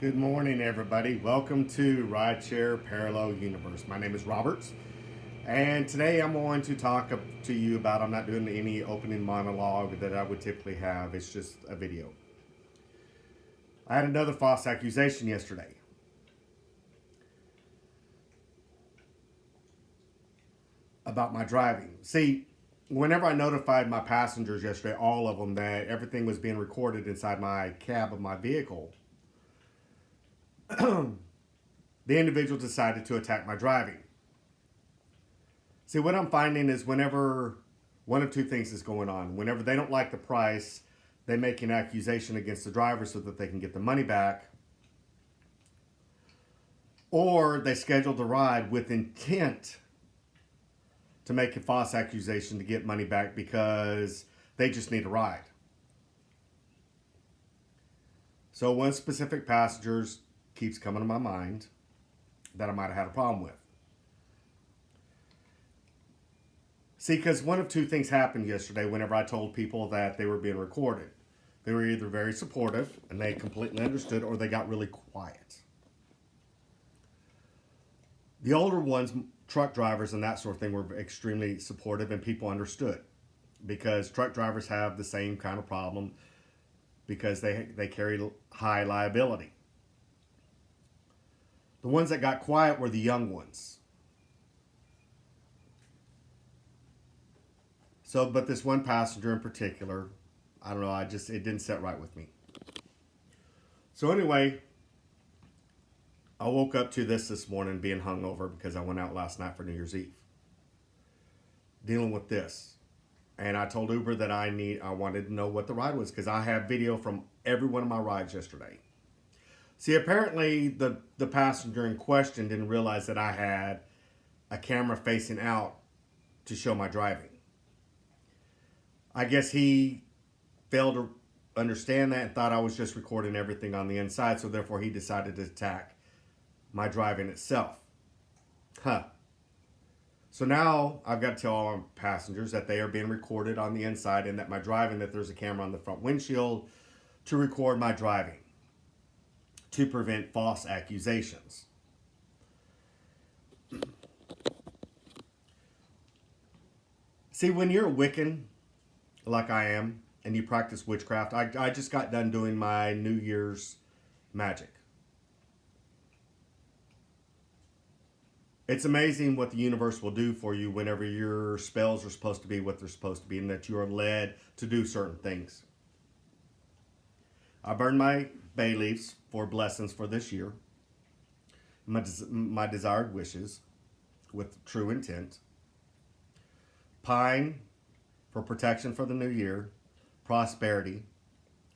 Good morning, everybody. Welcome to Rideshare Parallel Universe. My name is Roberts, and today I'm going to talk to you about. I'm not doing any opening monologue that I would typically have, it's just a video. I had another false accusation yesterday. About my driving. See, whenever I notified my passengers yesterday, all of them, that everything was being recorded inside my cab of my vehicle, the individual decided to attack my driving. See, what I'm finding is whenever one of two things is going on. Whenever they don't like the price, they make an accusation against the driver so that they can get the money back. Or they schedule the ride with intent to make a false accusation to get money back because they just need a ride. So one specific passenger keeps coming to my mind that I might have had a problem with. See, because one of two things happened yesterday whenever I told people that they were being recorded. They were either very supportive and they completely understood, or they got really quiet. The older ones, truck drivers and that sort of thing, were extremely supportive and people understood, because truck drivers have the same kind of problem because they carry high liability. The ones that got quiet were the young ones. So, but this one passenger in particular, I don't know, it didn't sit right with me. So anyway, I woke up to this morning being hungover because I went out last night for New Year's Eve. Dealing with this. And I told Uber that I wanted to know what the ride was, because I have video from every one of my rides yesterday. See, apparently the passenger in question didn't realize that I had a camera facing out to show my driving. I guess he failed to understand that and thought I was just recording everything on the inside, so therefore he decided to attack my driving itself. So now I've got to tell all my passengers that they are being recorded on the inside, and that my driving, that there's a camera on the front windshield to record my driving, to prevent false accusations. See, when you're a Wiccan, like I am, and you practice witchcraft, I just got done doing my New Year's magic. It's amazing what the universe will do for you whenever your spells are supposed to be what they're supposed to be, and that you are led to do certain things. I burned my bay leaves for blessings for this year, my desired wishes with true intent. Pine for protection for the new year, prosperity,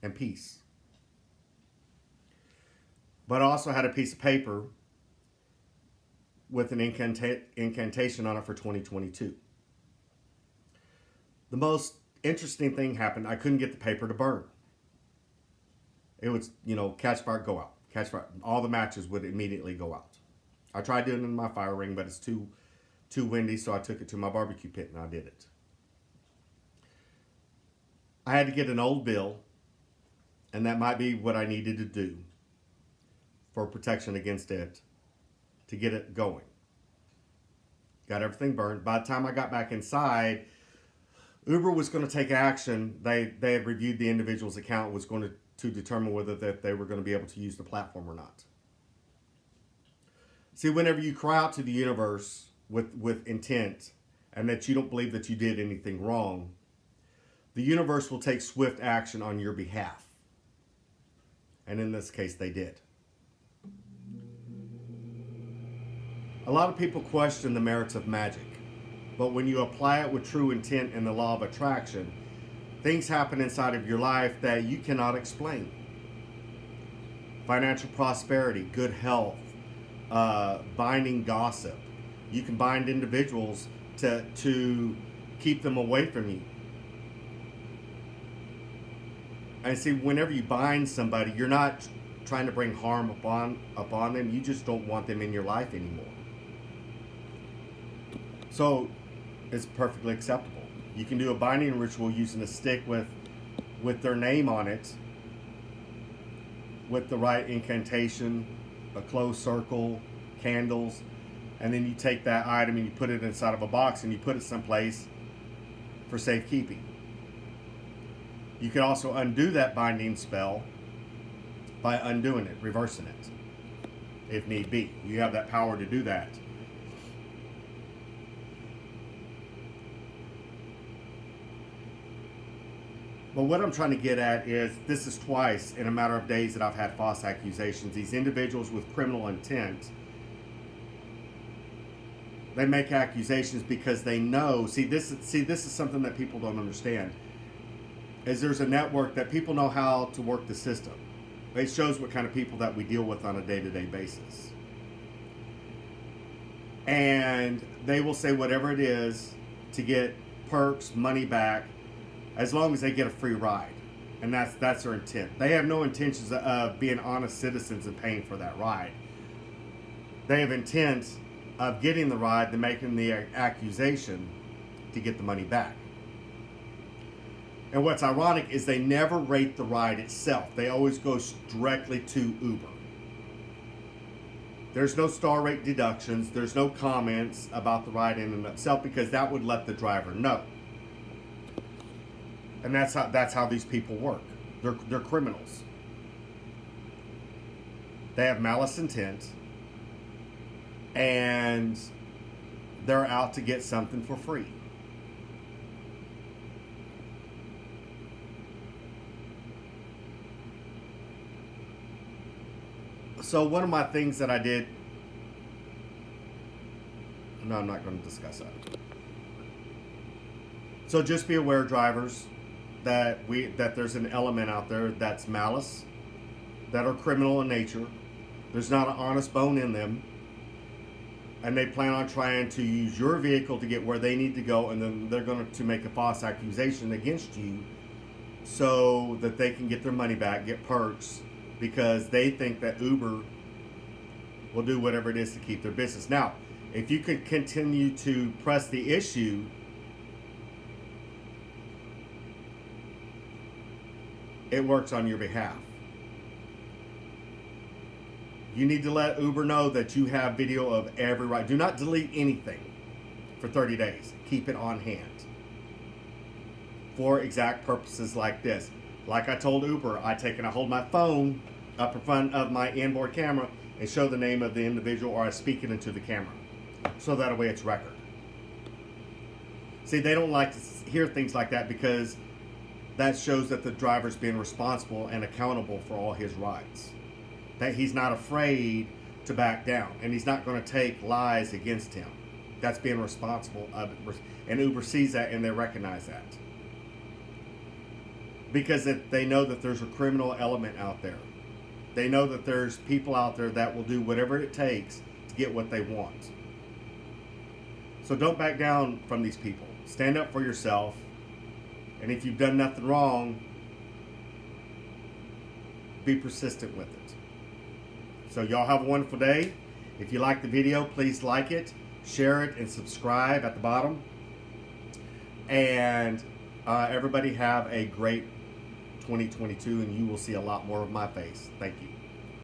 and peace. But I also had a piece of paper with an incantation on it for 2022. The most interesting thing happened. I couldn't get the paper to burn. It would, catch fire, go out. Catch fire. All the matches would immediately go out. I tried doing it in my fire ring, but it's too windy, so I took it to my barbecue pit and I did it. I had to get an old bill, and that might be what I needed to do for protection against it, to get it going. Got everything burned. By the time I got back inside, Uber was going to take action. They had reviewed the individual's account, was going to determine whether that they were going to be able to use the platform or not. See, whenever you cry out to the universe with intent, and that you don't believe that you did anything wrong, the universe will take swift action on your behalf. And in this case, they did. A lot of people question the merits of magic, but when you apply it with true intent and the law of attraction, things happen inside of your life that you cannot explain. Financial prosperity, good health, binding gossip. You can bind individuals to keep them away from you. And see, whenever you bind somebody, you're not trying to bring harm upon them. You just don't want them in your life anymore. So it's perfectly acceptable. You can do a binding ritual using a stick with their name on it, with the right incantation, a closed circle, candles, and then you take that item and you put it inside of a box and you put it someplace for safekeeping. You can also undo that binding spell by undoing it, reversing it, if need be. You have that power to do that. But what I'm trying to get at is, this is twice in a matter of days that I've had false accusations. These individuals with criminal intent, they make accusations because they know. See, this is something that people don't understand. Is there's a network that people know how to work the system. It shows what kind of people that we deal with on a day-to-day basis. And they will say whatever it is to get perks, money back, as long as they get a free ride. And that's their intent. They have no intentions of being honest citizens and paying for that ride. They have intent of getting the ride and making the accusation to get the money back. And what's ironic is they never rate the ride itself. They always go directly to Uber. There's no star rate deductions. There's no comments about the ride in and of itself, because that would let the driver know. And that's how these people work. They're criminals. They have malice intent, and they're out to get something for free. So one of my things that I did, no, I'm not going to discuss that. So just be aware, drivers, that there's an element out there that's malice, that are criminal in nature. There's not an honest bone in them, and they plan on trying to use your vehicle to get where they need to go, and then they're going to make a false accusation against you so that they can get their money back, get perks, because they think that Uber will do whatever it is to keep their business. Now, if you could continue to press the issue, it works on your behalf. You need to let Uber know that you have video of every ride. Do not delete anything for 30 days. Keep it on hand for exact purposes like this. Like I told Uber, I hold my phone up in front of my inboard camera and show the name of the individual, or I speak it into the camera, so that way it's record. See, they don't like to hear things like that, because that shows that the driver's being responsible and accountable for all his rides. That he's not afraid to back down, and he's not going to take lies against him. That's being responsible, and Uber sees that and they recognize that. Because they know that there's a criminal element out there. They know that there's people out there that will do whatever it takes to get what they want. So don't back down from these people. Stand up for yourself. And if you've done nothing wrong, be persistent with it. So y'all have a wonderful day. If you like the video, please like it, share it, and subscribe at the bottom. And everybody have a great 2022, and you will see a lot more of my face. Thank you.